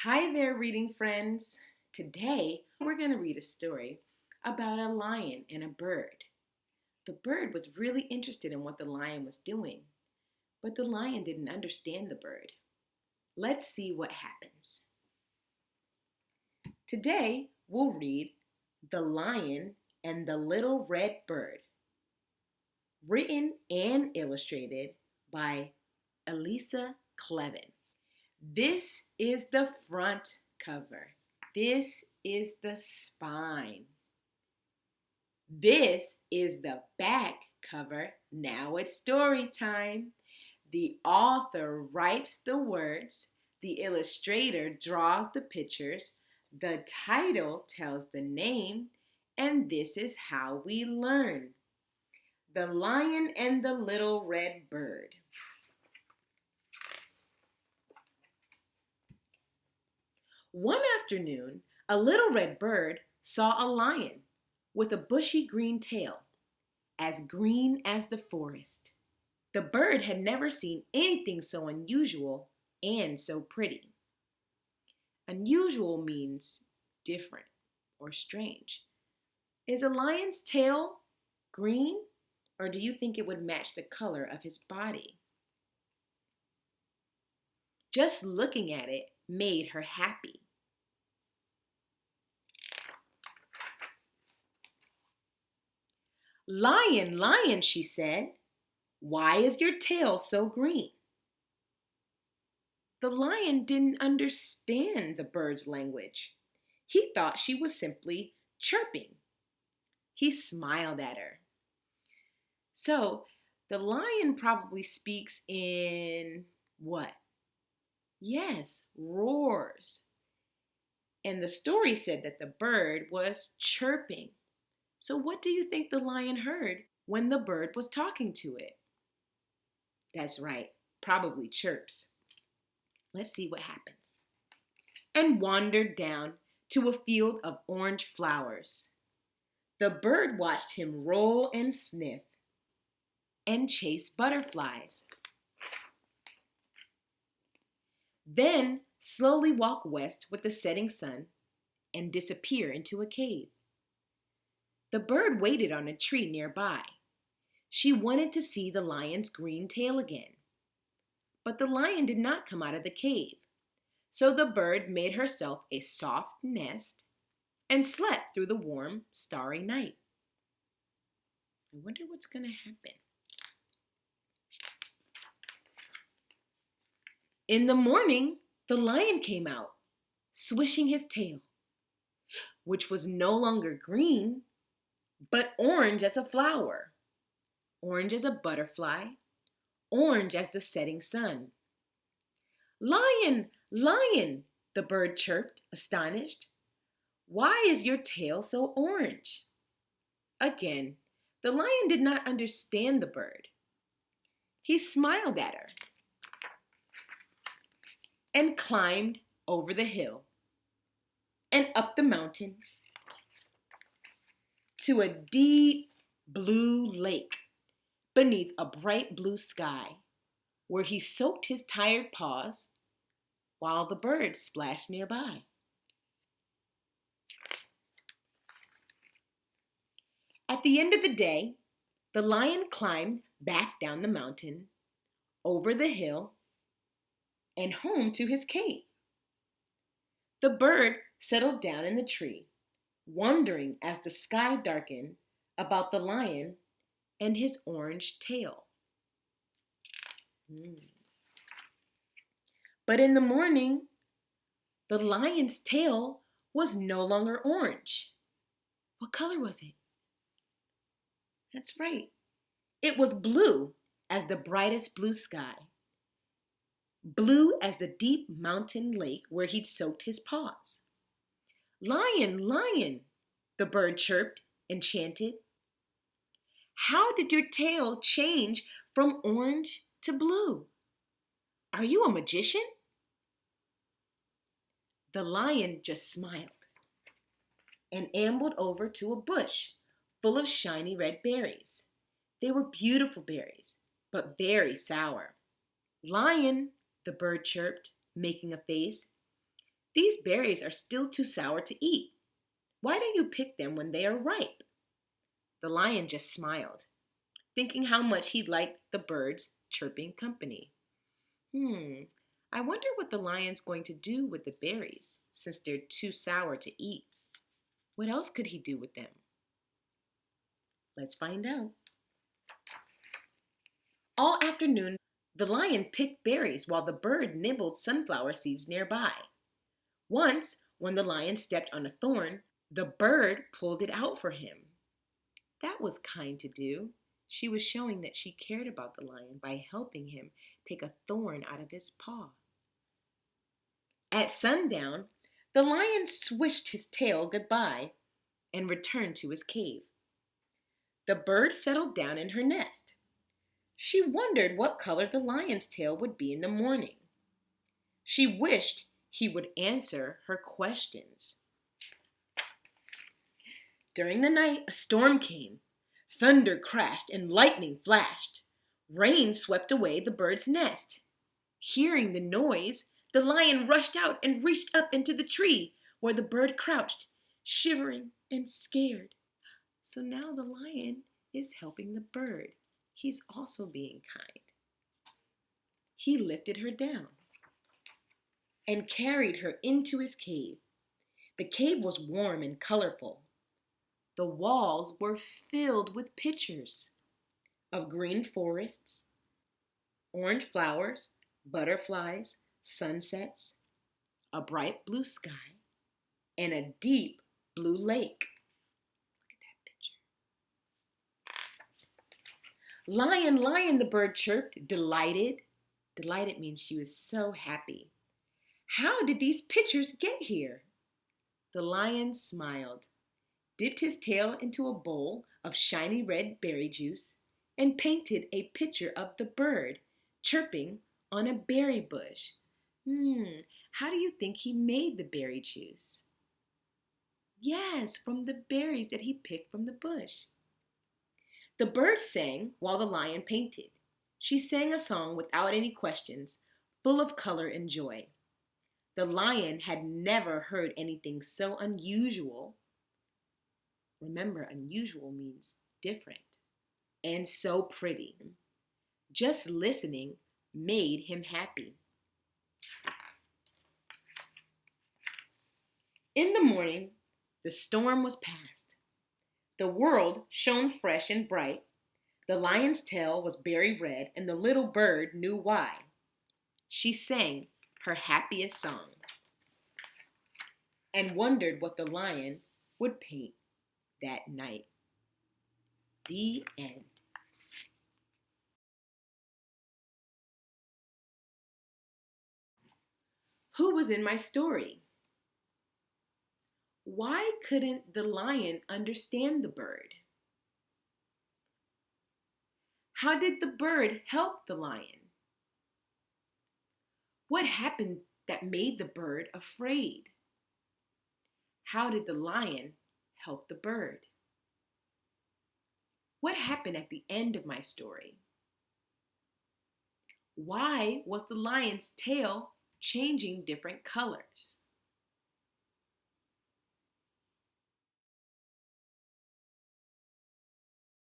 Hi there, reading friends. Today, we're going to read a story about a lion and a bird. The bird was really interested in what the lion was doing, but the lion didn't understand the bird. Let's see what happens. Today, we'll read The Lion and the Little Red Bird, written and illustrated by Elisa Clevin. This is the front cover. This is the spine. This is the back cover. Now it's story time. The author writes the words. The illustrator draws the pictures. The title tells the name. And this is how we learn. The Lion and the Little Red Bird. One afternoon, a little red bird saw a lion with a bushy green tail, as green as the forest. The bird had never seen anything so unusual and so pretty. Unusual means different or strange. Is a lion's tail green, or do you think it would match the color of his body? Just looking at it made her happy. "Lion, lion," she said, "why is your tail so green?" The lion didn't understand the bird's language. He thought she was simply chirping. He smiled at her. So, the lion probably speaks in what? Yes, roars. And the story said that the bird was chirping. So what do you think the lion heard when the bird was talking to it? That's right, probably chirps. Let's see what happens. And wandered down to a field of orange flowers. The bird watched him roll and sniff and chase butterflies. Then slowly walk west with the setting sun and disappear into a cave. The bird waited on a tree nearby. She wanted to see the lion's green tail again. But the lion did not come out of the cave. So the bird made herself a soft nest and slept through the warm, starry night. I wonder what's going to happen. In the morning, the lion came out, swishing his tail, which was no longer green, but orange as a flower, orange as a butterfly, orange as the setting sun. "Lion, lion," the bird chirped, astonished. "Why is your tail so orange?" Again, the lion did not understand the bird. He smiled at her and climbed over the hill and up the mountain to a deep blue lake beneath a bright blue sky, where he soaked his tired paws while the birds splashed nearby. At the end of the day, the lion climbed back down the mountain, over the hill, and home to his cave. The bird settled down in the tree, wondering as the sky darkened about the lion and his orange tail. But in the morning, the lion's tail was no longer orange. What color was it? That's right. It was blue as the brightest blue sky. Blue as the deep mountain lake where he'd soaked his paws. "Lion, lion," the bird chirped and chanted. "How did your tail change from orange to blue? Are you a magician?" The lion just smiled and ambled over to a bush full of shiny red berries. They were beautiful berries, but very sour. "Lion," the bird chirped, making a face, These berries are still too sour to eat. Why don't you pick them when they are ripe? The lion just smiled, thinking how much he liked the bird's chirping company. I wonder what the lion's going to do with the berries, since they're too sour to eat. What else could he do with them? Let's find out. All afternoon, the lion picked berries while the bird nibbled sunflower seeds nearby. Once, when the lion stepped on a thorn, the bird pulled it out for him. That was kind to do. She was showing that she cared about the lion by helping him take a thorn out of his paw. At sundown, the lion swished his tail goodbye and returned to his cave. The bird settled down in her nest. She wondered what color the lion's tail would be in the morning. She wished he would answer her questions. During the night, a storm came. Thunder crashed and lightning flashed. Rain swept away the bird's nest. Hearing the noise, the lion rushed out and reached up into the tree where the bird crouched, shivering and scared. So now the lion is helping the bird. He's also being kind. He lifted her down and carried her into his cave. The cave was warm and colorful. The walls were filled with pictures of green forests, orange flowers, butterflies, sunsets, a bright blue sky, and a deep blue lake. Look at that picture. Lion, lion, the bird chirped, delighted. Delighted means she was so happy. How did these pictures get here? The lion smiled, dipped his tail into a bowl of shiny red berry juice, and painted a picture of the bird chirping on a berry bush. How do you think he made the berry juice? Yes, from the berries that he picked from the bush. The bird sang while the lion painted. She sang a song without any questions, full of color and joy. The lion had never heard anything so unusual. Remember, unusual means different. And so pretty. Just listening made him happy. In the morning, the storm was past. The world shone fresh and bright. The lion's tail was berry red, and the little bird knew why. She sang her happiest song and wondered what the lion would paint that night. The end. Who was in my story? Why couldn't the lion understand the bird? How did the bird help the lion? What happened that made the bird afraid? How did the lion help the bird? What happened at the end of my story? Why was the lion's tail changing different colors?